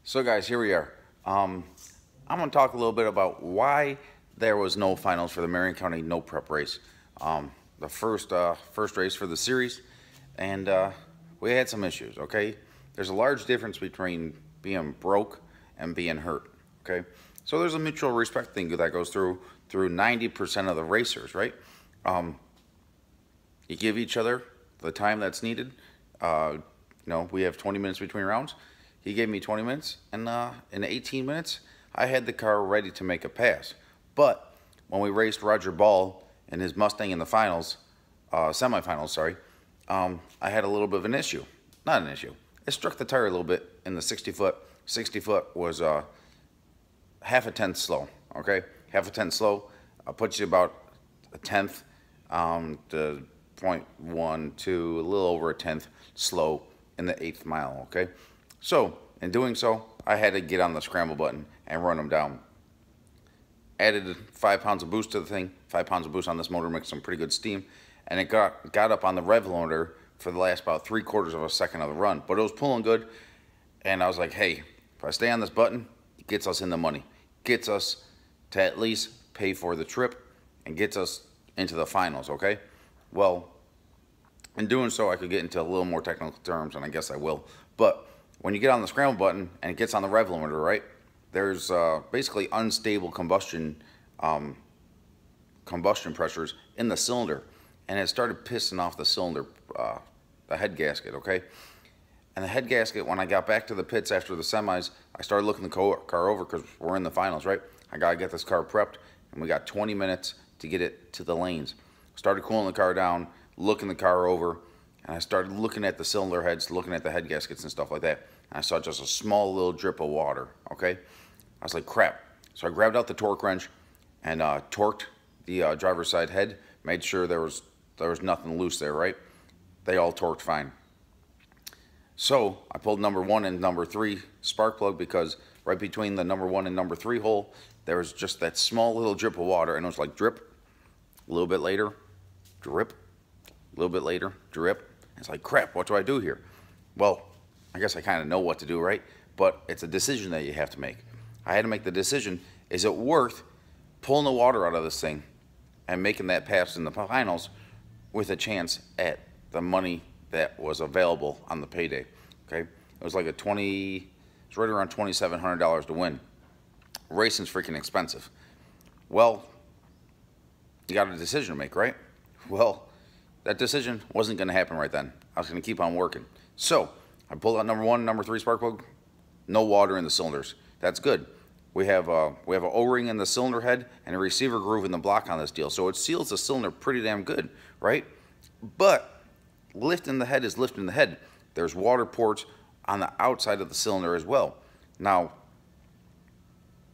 So guys, here we are. I'm going to talk a little bit about why there was no finals for the Marion County No Prep race. The first race for the series, and we had some issues, okay? There's a large difference between being broke and being hurt, okay? So there's a mutual respect thing that goes through 90% of the racers, right? You give each other the time that's needed. We have 20 minutes between rounds. He gave me 20 minutes, and in 18 minutes, I had the car ready to make a pass. But when we raced Roger Ball and his Mustang in the finals, semifinals, sorry, I had a little bit of an issue. Not an issue. It struck the tire a little bit in the 60-foot. 60-foot was half a tenth slow, okay? Half a tenth slow puts you about a tenth to 0.12, a little over a tenth slow in the 8th mile, okay? So, in doing so, I had to get on the scramble button and run them down. Added 5 pounds of boost to the thing. 5 pounds of boost on this motor makes some pretty good steam. And it got up on the rev limiter for the last about 3/4 of a second of the run. But it was pulling good. And I was like, hey, if I stay on this button, it gets us in the money. Gets us to at least pay for the trip and gets us into the finals, okay? Well, in doing so, I could get into a little more technical terms, and I guess I will. But when you get on the scramble button and it gets on the rev limiter, right, there's basically unstable combustion pressures in the cylinder, and it started pissing off the cylinder, the head gasket, okay? And the head gasket, when I got back to the pits after the semis, I started looking the car over because we're in the finals, right? I got to get this car prepped, and we got 20 minutes to get it to the lanes. Started cooling the car down, looking the car over, and I started looking at the cylinder heads, looking at the head gaskets and stuff like that. And I saw just a small little drip of water, okay? I was like, crap. So I grabbed out the torque wrench and torqued the driver's side head, made sure there was nothing loose there, right? They all torqued fine. So I pulled number 1 and number 3 spark plug, because right between the number 1 and number 3 hole, there was just that small little drip of water, and it was like drip, a little bit later, drip, a little bit later, drip. It's like, crap, what do I do here? Well, I guess I kind of know what to do, right? But it's a decision that you have to make. I had to make the decision, is it worth pulling the water out of this thing and making that pass in the finals with a chance at the money that was available on the payday, okay? It was like it's right around $2,700 to win. Racing's freaking expensive. Well, you got a decision to make, right? Well, that decision wasn't going to happen right then. I was going to keep on working. So I pulled out number 1, number 3 spark plug. No water in the cylinders. That's good. We have an O-ring in the cylinder head and a receiver groove in the block on this deal, so it seals the cylinder pretty damn good, right? But lifting the head is lifting the head. There's water ports on the outside of the cylinder as well. Now,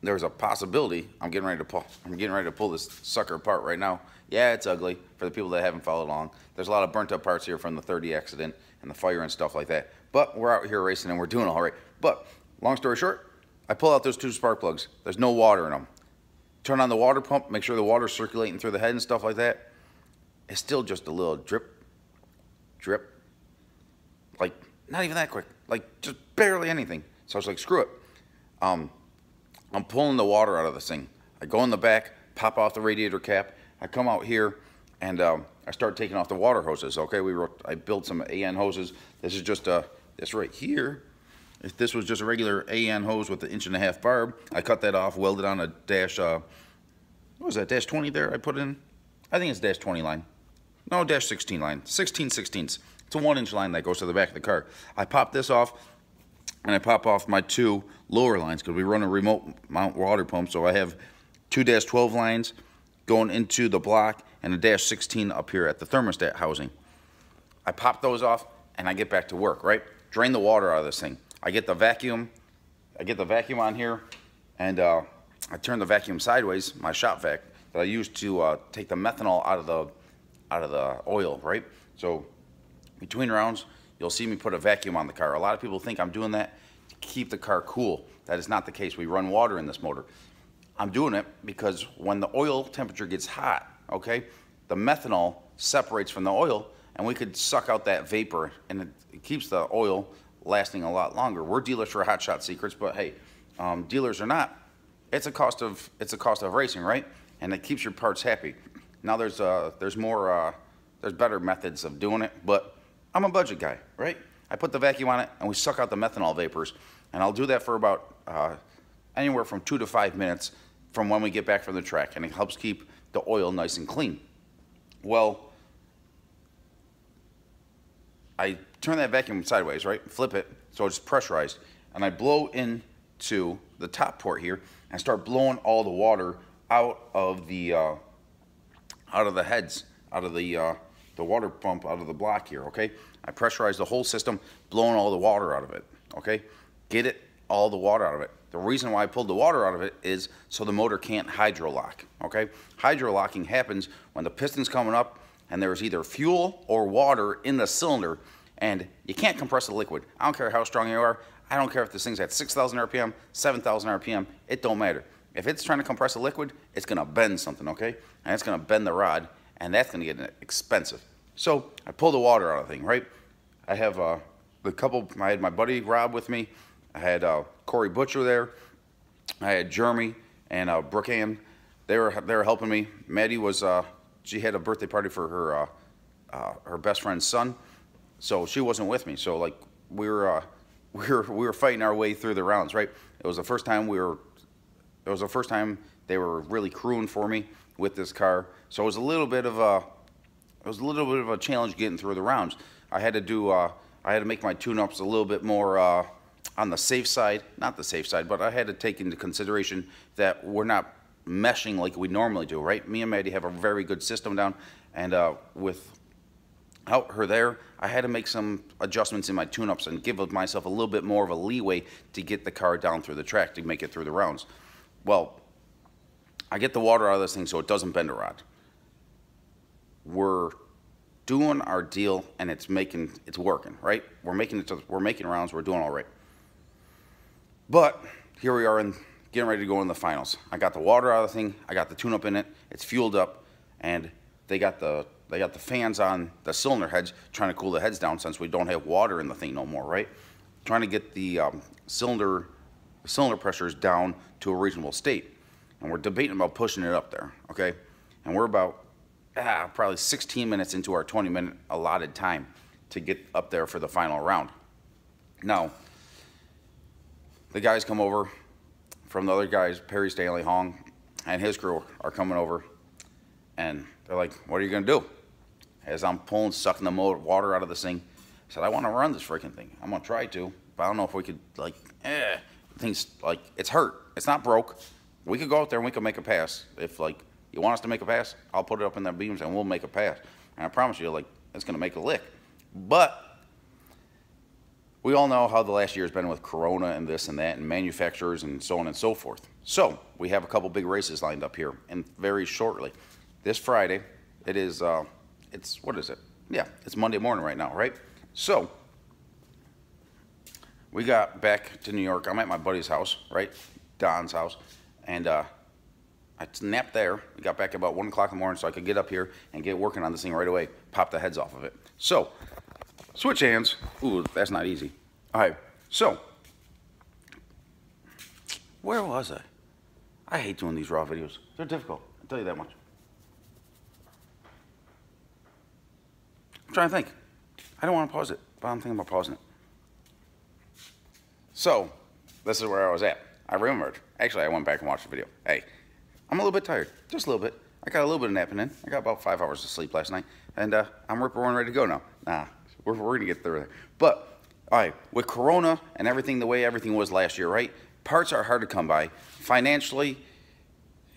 there's a possibility. I'm getting ready to pull this sucker apart right now. Yeah, it's ugly for the people that haven't followed along. There's a lot of burnt up parts here from the 30 accident and the fire and stuff like that. But we're out here racing and we're doing all right. But long story short, I pull out those 2 spark plugs. There's no water in them. Turn on the water pump, make sure the water's circulating through the head and stuff like that. It's still just a little drip, drip. Like, not even that quick. Like, just barely anything. So I was like, screw it. I'm pulling the water out of this thing. I go in the back, pop off the radiator cap. I come out here, and I start taking off the water hoses. Okay, I built some AN hoses. This is just this right here. If this was just a regular AN hose with an 1.5-inch barb, I cut that off, welded on a dash. What was that, dash 20 there? I put in. I think it's dash 20 line. No, dash 16 line. 16/16. It's a 1-inch line that goes to the back of the car. I pop this off, and I pop off my 2 lower lines because we run a remote mount water pump. So I have 2 dash 12 lines going into the block and a dash 16 up here at the thermostat housing. I pop those off and I get back to work, right? Drain the water out of this thing. I get the vacuum on here, and I turn the vacuum sideways, my shop vac that I use to take the methanol out of the oil, right? So between rounds, you'll see me put a vacuum on the car. A lot of people think I'm doing that to keep the car cool. That is not the case. We run water in this motor. I'm doing it because when the oil temperature gets hot, okay, the methanol separates from the oil, and we could suck out that vapor, and it keeps the oil lasting a lot longer. We're dealers for Hot Shot Secrets, but hey, dealers or not, it's a cost of racing, right? And it keeps your parts happy. Now there's better methods of doing it, but I'm a budget guy, right? I put the vacuum on it and we suck out the methanol vapors, and I'll do that for about anywhere from 2 to 5 minutes from when we get back from the track, and it helps keep the oil nice and clean. Well, I turn that vacuum sideways, right? Flip it so it's pressurized, and I blow into the top port here and start blowing all the water out of the heads, out of the water pump, out of the block here, okay? I pressurize the whole system, blowing all the water out of it, okay? Get all the water out of it. The reason why I pulled the water out of it is so the motor can't hydrolock, okay? Hydrolocking happens when the piston's coming up and there's either fuel or water in the cylinder, and you can't compress the liquid. I don't care how strong you are. I don't care if this thing's at 6,000 RPM, 7,000 RPM. It don't matter. If it's trying to compress a liquid, it's going to bend something, okay? And it's going to bend the rod, and that's going to get expensive. So I pull the water out of the thing, right? I have I had my buddy Rob with me. I had Corey Butcher there. I had Jeremy and Brooke Ann. They were helping me. Maddy was she had a birthday party for her best friend's son, so she wasn't with me. So like we were fighting our way through the rounds, right? It was the first time they were really crewing for me with this car. So it was a little bit of a challenge getting through the rounds. I had to make my tune-ups a little bit more on the safe side, not the safe side, but I had to take into consideration that we're not meshing like we normally do, right? Me and Maddy have a very good system down, and without her there, I had to make some adjustments in my tune-ups and give myself a little bit more of a leeway to get the car down through the track to make it through the rounds. Well, I get the water out of this thing so it doesn't bend a rod. We're doing our deal and it's working, right? We're making rounds, we're doing all right. But here we are getting ready to go in the finals. I got the water out of the thing, I got the tune-up in it, it's fueled up, and they got the fans on the cylinder heads trying to cool the heads down since we don't have water in the thing no more, right? Trying to get the cylinder pressures down to a reasonable state. And we're debating about pushing it up there, okay? And we're about probably 16 minutes into our 20-minute allotted time to get up there for the final round. Now, the guys come over from the other guys, Perry Stanley Hong and his crew are coming over, and they're like, what are you gonna do? As I'm sucking the water out of this thing, I said, I wanna run this freaking thing. I'm gonna try to, but I don't know if we could, things, it's hurt. It's not broke. We could go out there and we could make a pass. If, you want us to make a pass, I'll put it up in the beams and we'll make a pass. And I promise you, it's gonna make a lick. But we all know how the last year's been with Corona and this and that and manufacturers and so on and so forth. So we have a couple big races lined up here, and very shortly. This Friday, it is, what is it? Yeah, it's Monday morning right now, right? So we got back to New York. I'm at my buddy's house, right? Don's house. And I napped there. We got back about 1 o'clock in the morning so I could get up here and get working on this thing right away, pop the heads off of it. So, switch hands. Ooh, that's not easy. All right, so, where was I? I hate doing these raw videos. They're difficult, I'll tell you that much. I'm trying to think. I don't want to pause it, but I'm thinking about pausing it. So, this is where I was at. I remembered. Actually, I went back and watched the video. Hey, I'm a little bit tired, just a little bit. I got a little bit of napping in. I got about 5 hours of sleep last night, and I'm rip-roaring ready to go now. Nah, we're gonna get through there. But, all right, with Corona and everything the way everything was last year, right? Parts are hard to come by. Financially,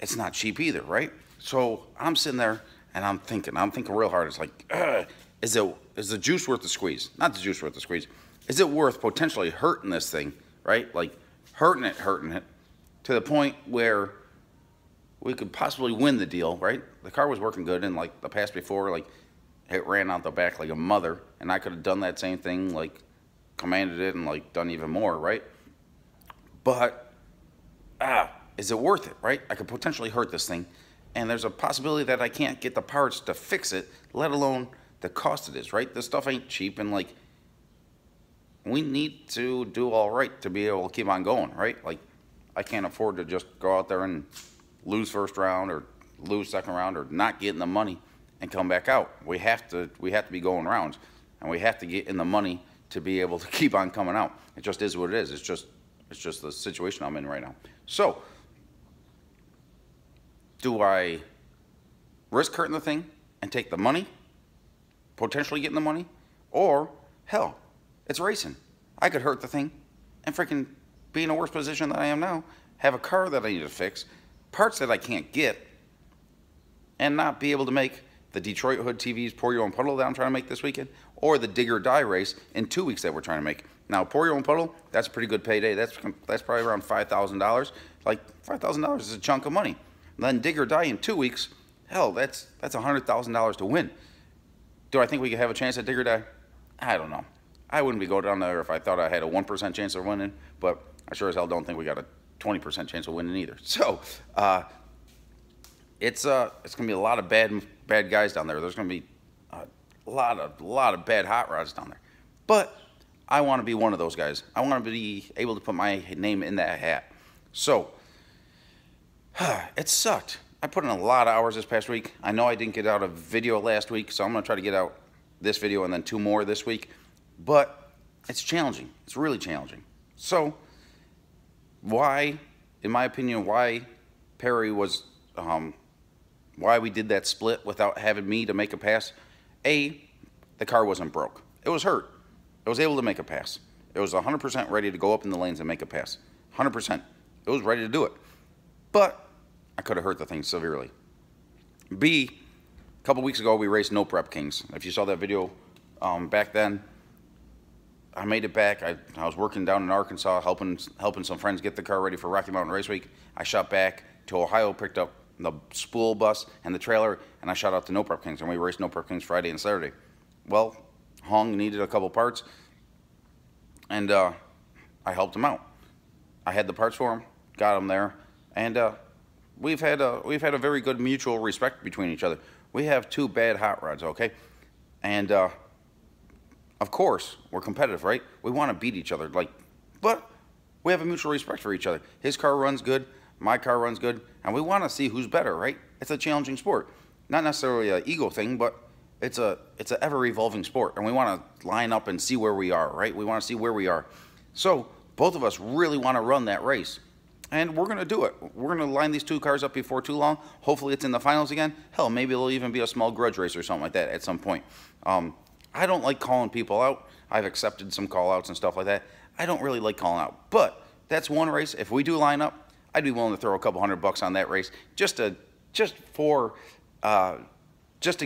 it's not cheap either, right? So I'm sitting there and I'm thinking real hard. It's like, is the juice worth the squeeze? Not the juice worth the squeeze. Is it worth potentially hurting this thing, right? Like hurting it to the point where we could possibly win the deal, right? The car was working good, and like the pass before, it ran out the back like a mother, and I could have done that same thing, commanded it and done even more, right? But is it worth it, right? I could potentially hurt this thing, and there's a possibility that I can't get the parts to fix it, let alone the cost it is, right? This stuff ain't cheap, and we need to do all right to be able to keep on going, right? Like, I can't afford to just go out there and lose first round or lose second round or not get in the money and come back out. We have to be going rounds, and we have to get in the money to be able to keep on coming out. It just is what it is. It's just the situation I'm in right now. So, do I risk hurting the thing and take the money, potentially getting the money, or hell, it's racing. I could hurt the thing and freaking be in a worse position than I am now, have a car that I need to fix, parts that I can't get, and not be able to make the Detroit Hood TV's Pour Your Own Puddle that I'm trying to make this weekend, or the Dig or Die race in 2 weeks that we're trying to make. Now, Pour Your Own Puddle, that's a pretty good payday. That's probably around $5,000. Like, $5,000 is a chunk of money. And then Dig or Die in 2 weeks, hell, that's $100,000 to win. Do I think we could have a chance at Dig or Die? I don't know. I wouldn't be going down there if I thought I had a 1% chance of winning, but I sure as hell don't think we got a 20% chance of winning either. So, it's gonna be a lot of bad guys down there. There's gonna be a lot of bad hot rods down there. But I want to be one of those guys. I want to be able to put my name in that hat. So, it sucked. I put in a lot of hours this past week. I know I didn't get out a video last week, so I'm gonna try to get out this video and then 2 more this week. But it's challenging. It's really challenging. So, why, in my opinion, why Perry was, why we did that split without having me to make a pass? A, the car wasn't broke. It was hurt. It was able to make a pass. It was 100% ready to go up in the lanes and make a pass. 100%. It was ready to do it. But I could have hurt the thing severely. B, a couple weeks ago we raced No Prep Kings. If you saw that video back then, I made it back. I was working down in Arkansas, helping some friends get the car ready for Rocky Mountain Race Week. I shot back to Ohio, picked up the spool bus and the trailer, and I shot out to No Prep Kings, and we raced No Prep Kings Friday and Saturday. Well, Hong needed a couple parts, and I helped him out. I had the parts for him, got him there, and we've had a very good mutual respect between each other. We have 2 bad hot rods, okay, and of course, we're competitive, right? We want to beat each other, but we have a mutual respect for each other. His car runs good, my car runs good, and we want to see who's better, right? It's a challenging sport. Not necessarily an ego thing, but it's an ever-evolving sport, and we want to line up and see where we are, right? We want to see where we are. So both of us really want to run that race, and we're going to do it. We're going to line these 2 cars up before too long. Hopefully it's in the finals again. Hell, maybe it'll even be a small grudge race or something like that at some point. I don't like calling people out. I've accepted some call-outs and stuff like that. I don't really like calling out. But that's one race. If we do line up, I'd be willing to throw a couple $100 on that race just to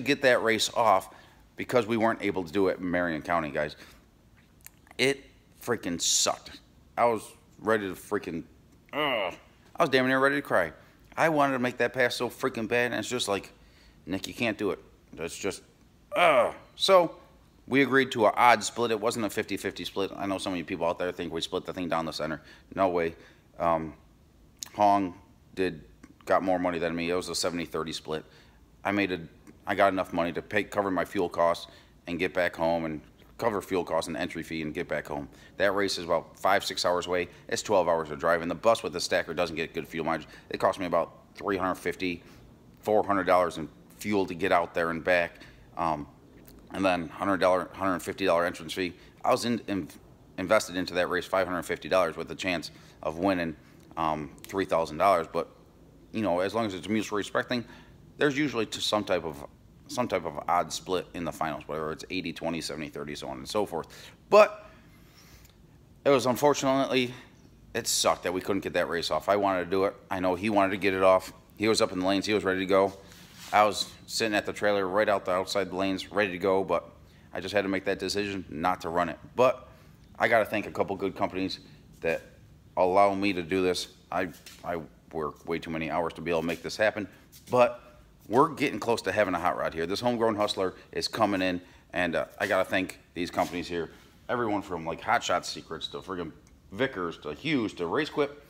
get that race off, because we weren't able to do it in Marion County, guys. It freaking sucked. I was ready to freaking, I was damn near ready to cry. I wanted to make that pass so freaking bad, and it's just like, Nick, you can't do it. That's just, So, we agreed to an odd split. It wasn't a 50-50 split. I know some of you people out there think we split the thing down the center. No way. Hong got more money than me. It was a 70-30 split. I got enough money to cover my fuel costs and get back home, and cover fuel costs and entry fee and get back home. That race is about 5-6 hours away. It's 12 hours of driving. The bus with the stacker doesn't get good fuel mileage. It cost me about $350, $400 in fuel to get out there and back. And then $150 entrance fee. I was invested into that race $550 with the chance of winning $3,000. But you know, as long as it's a mutual respect thing, there's usually some type of odd split in the finals, whether it's 80-20, 70-30, so on and so forth. But it was, unfortunately, it sucked that we couldn't get that race off. I wanted to do it. I know he wanted to get it off. He was up in the lanes. He was ready to go. I was sitting at the trailer right outside the lanes, ready to go, but I just had to make that decision not to run it. But I got to thank a couple good companies that allow me to do this. I work way too many hours to be able to make this happen, but we're getting close to having a hot rod here. This homegrown hustler is coming in, and I got to thank these companies here. Everyone from like Hot Shot Secrets to friggin' Vickers to Hughes to Race Quip,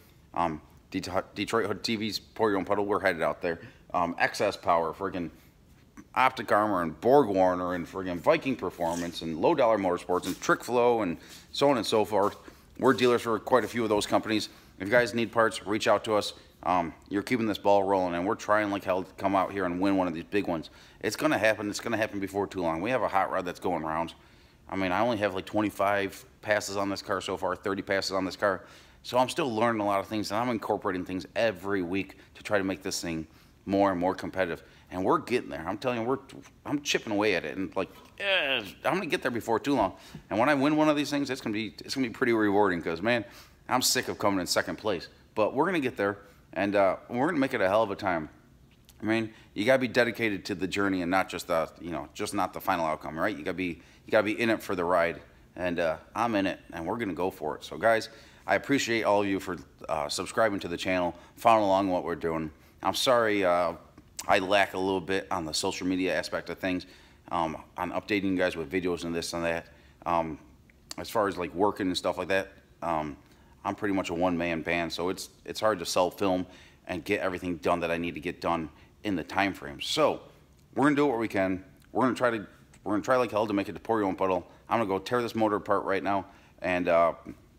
Detroit Hood TV's Pour Your Own Puddle. We're headed out there. Excess Power, friggin' Optic Armor and Borg Warner and friggin' Viking Performance and Low Dollar Motorsports and Trick Flow and so on and so forth. We're dealers for quite a few of those companies. If you guys need parts, reach out to us. You're keeping this ball rolling, and we're trying like hell to come out here and win one of these big ones. It's going to happen. It's going to happen before too long. We have a hot rod that's going rounds. I mean, I only have like 25 passes on this car so far, 30 passes on this car. So I'm still learning a lot of things, and I'm incorporating things every week to try to make this thing more and more competitive. And we're getting there. I'm telling you, I'm chipping away at it, and like, I'm gonna get there before too long. And when I win one of these things, it's gonna be pretty rewarding, because man, I'm sick of coming in second place. But we're gonna get there, and we're gonna make it a hell of a time. I mean, you gotta be dedicated to the journey and not just the, just not the final outcome, right? You gotta be in it for the ride, and I'm in it, and we're gonna go for it. So guys, I appreciate all of you for subscribing to the channel, following along what we're doing. I'm sorry I lack a little bit on the social media aspect of things, on updating you guys with videos and this and that. As far as like working and stuff like that, I'm pretty much a one-man band, so it's hard to sell film and get everything done that I need to get done in the time frame. So we're gonna do what we can. We're gonna try like hell to make it to Pour Your Own Puddle. I'm gonna go tear this motor apart right now and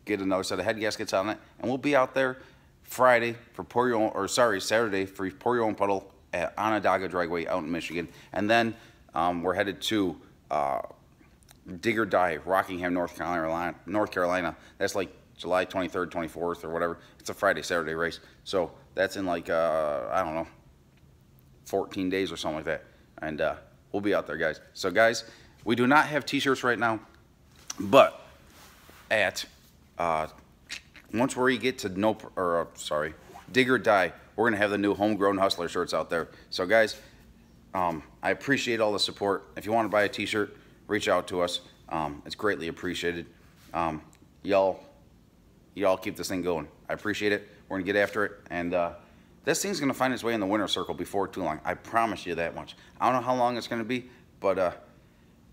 get another set of head gaskets on it, and we'll be out there Saturday for Pour Your Own Puddle at Onondaga Dragway out in Michigan. And then we're headed to Dig or Die, Rockingham, North Carolina. That's like July 23rd, 24th or whatever. It's a Friday, Saturday race. So that's in like, I don't know, 14 days or something like that. And we'll be out there, guys. So guys, we do not have t-shirts right now, but at once we get to Dig or Die, we're gonna have the new homegrown Hustler shirts out there. So guys, I appreciate all the support. If you want to buy a t-shirt, reach out to us. It's greatly appreciated. Y'all keep this thing going. I appreciate it. We're gonna get after it, and this thing's gonna find its way in the winner's circle before too long. I promise you that much. I don't know how long it's gonna be, but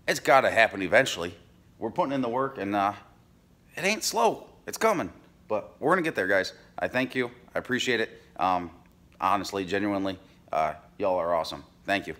it's gotta happen eventually. We're putting in the work, and it ain't slow. It's coming, but we're gonna get there, guys. I thank you. I appreciate it. Honestly, genuinely, y'all are awesome. Thank you.